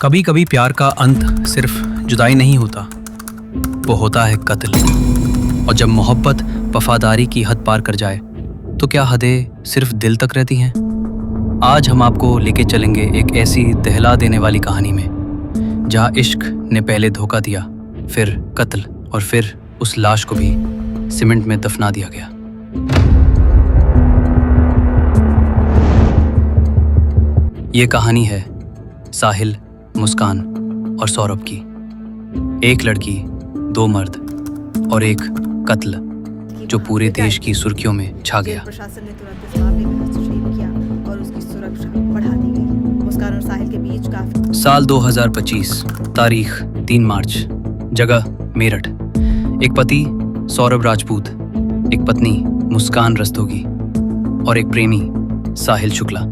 कभी कभी प्यार का अंत सिर्फ जुदाई नहीं होता, वो होता है कत्ल। और जब मोहब्बत वफादारी की हद पार कर जाए तो क्या हदें सिर्फ दिल तक रहती हैं? आज हम आपको लेके चलेंगे एक ऐसी दहला देने वाली कहानी में जहां इश्क ने पहले धोखा दिया, फिर कत्ल और फिर उस लाश को भी सीमेंट में दफना दिया गया। ये कहानी है साहिल, मुस्कान और सौरभ की। एक लड़की, दो मर्द और एक कत्ल जो पूरे देश की सुर्खियों में छा गया। प्रशासन ने तुरंत इस मामले में हस्तक्षेप किया और उसकी सुरक्षा बढ़ा दी गई। मुस्कान और साहिल के बीच काफी साल 2025, तारीख 3 मार्च, जगह मेरठ। एक पति सौरभ राजपूत, एक पत्नी मुस्कान रस्तोगी और एक प्रेमी साहिल शुक्ला।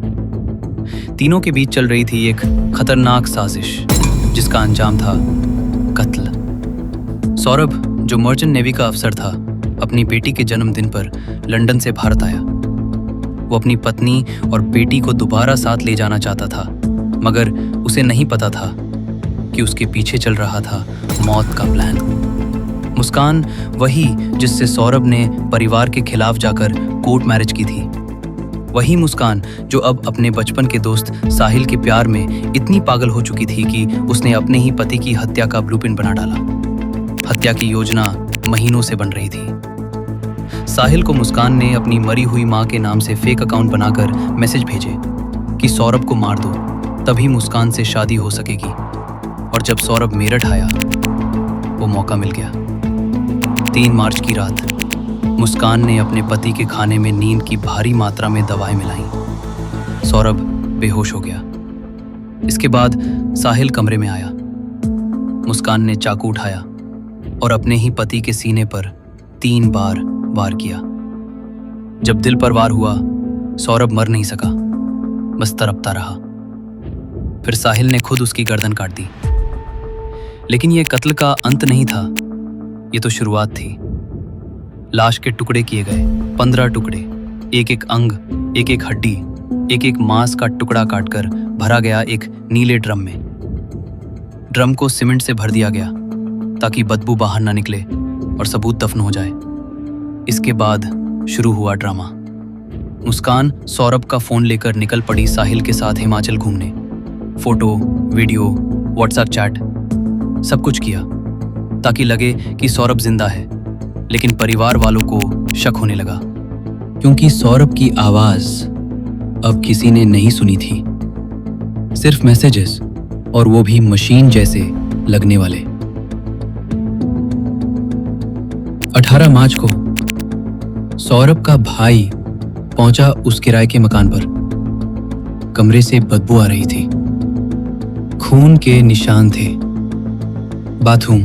तीनों के बीच चल रही थी एक खतरनाक साजिश जिसका अंजाम था कत्ल। सौरभ, जो मर्चेंट नेवी का अफसर था, अपनी बेटी के जन्मदिन पर लंदन से भारत आया। वो अपनी पत्नी और बेटी को दोबारा साथ ले जाना चाहता था, मगर उसे नहीं पता था कि उसके पीछे चल रहा था मौत का प्लान। मुस्कान, वही जिससे सौरभ ने परिवार के खिलाफ जाकर कोर्ट मैरिज की थी, वही मुस्कान जो अब अपने बचपन के दोस्त साहिल के प्यार में इतनी पागल हो चुकी थी कि उसने अपने ही पति की हत्या का ब्लूप्रिंट बना डाला। हत्या की योजना महीनों से बन रही थी। साहिल को मुस्कान ने अपनी मरी हुई मां के नाम से फेक अकाउंट बनाकर मैसेज भेजे कि सौरभ को मार दो, तभी मुस्कान से शादी हो सकेगी। और जब सौरभ मेरठ आया, वो मौका मिल गया। 3 मार्च की रात मुस्कान ने अपने पति के खाने में नींद की भारी मात्रा में दवाएं मिलाईं। सौरभ बेहोश हो गया। इसके बाद साहिल कमरे में आया। मुस्कान ने चाकू उठाया और अपने ही पति के सीने पर 3 बार वार किया। जब दिल पर वार हुआ, सौरभ मर नहीं सका, बस तड़पता रहा। फिर साहिल ने खुद उसकी गर्दन काट दी। लेकिन यह कत्ल का अंत नहीं था, ये तो शुरुआत थी। लाश के टुकड़े किए गए, 15 टुकड़े, एक एक अंग, एक एक हड्डी, एक एक मांस का टुकड़ा काटकर भरा गया एक नीले ड्रम में। ड्रम को सीमेंट से भर दिया गया ताकि बदबू बाहर ना निकले और सबूत दफन हो जाए। इसके बाद शुरू हुआ ड्रामा। मुस्कान सौरभ का फोन लेकर निकल पड़ी साहिल के साथ हिमाचल घूमने। फोटो, वीडियो, व्हाट्सएप चैट, सब कुछ किया ताकि लगे कि सौरभ जिंदा है। लेकिन परिवार वालों को शक होने लगा, क्योंकि सौरभ की आवाज अब किसी ने नहीं सुनी थी। सिर्फ मैसेजेस, और वो भी मशीन जैसे लगने वाले। 18 मार्च को सौरभ का भाई पहुंचा उस किराए के मकान पर। कमरे से बदबू आ रही थी। खून के निशान थे, बाथरूम,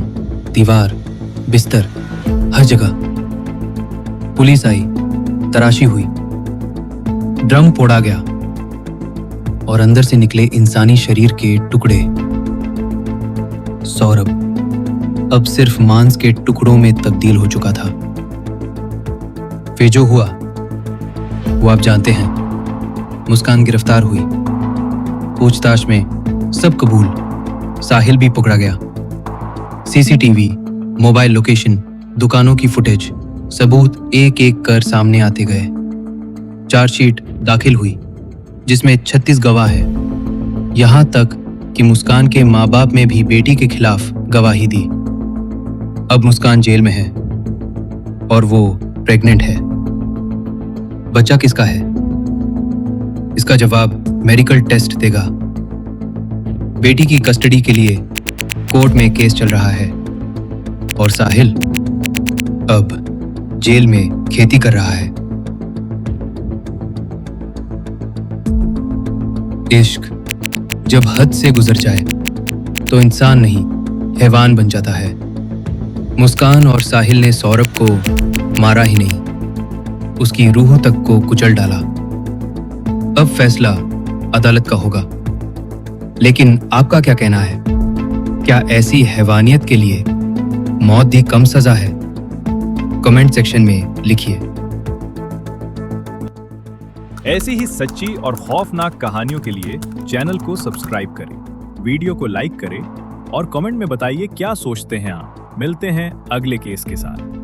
दीवार, बिस्तर, हर जगह। पुलिस आई, तराशी हुई, ड्रम फोड़ा गया और अंदर से निकले इंसानी शरीर के टुकड़े। सौरभ अब सिर्फ मांस के टुकड़ों में तब्दील हो चुका था। फिर जो हुआ वो आप जानते हैं। मुस्कान गिरफ्तार हुई। पूछताछ में सब कबूल। साहिल भी पकड़ा गया। सीसीटीवी, मोबाइल लोकेशन, दुकानों की फुटेज, सबूत एक एक कर सामने आते गए। चार्जशीट दाखिल हुई जिसमें 36 गवाह है। यहां तक कि मुस्कान के माँ बाप ने भी बेटी के खिलाफ गवाही दी। अब मुस्कान जेल में है और वो प्रेग्नेंट है। बच्चा किसका है, इसका जवाब मेडिकल टेस्ट देगा। बेटी की कस्टडी के लिए कोर्ट में केस चल रहा है और साहिल अब जेल में खेती कर रहा है। इश्क जब हद से गुजर जाए तो इंसान नहीं, हैवान बन जाता है। मुस्कान और साहिल ने सौरभ को मारा ही नहीं, उसकी रूह तक को कुचल डाला। अब फैसला अदालत का होगा। लेकिन आपका क्या कहना है? क्या ऐसी हैवानियत के लिए मौत भी कम सजा है? कमेंट सेक्शन में लिखिए। ऐसी ही सच्ची और खौफनाक कहानियों के लिए चैनल को सब्सक्राइब करें। वीडियो को लाइक करें और कमेंट में बताइए क्या सोचते हैं आप। मिलते हैं अगले केस के साथ।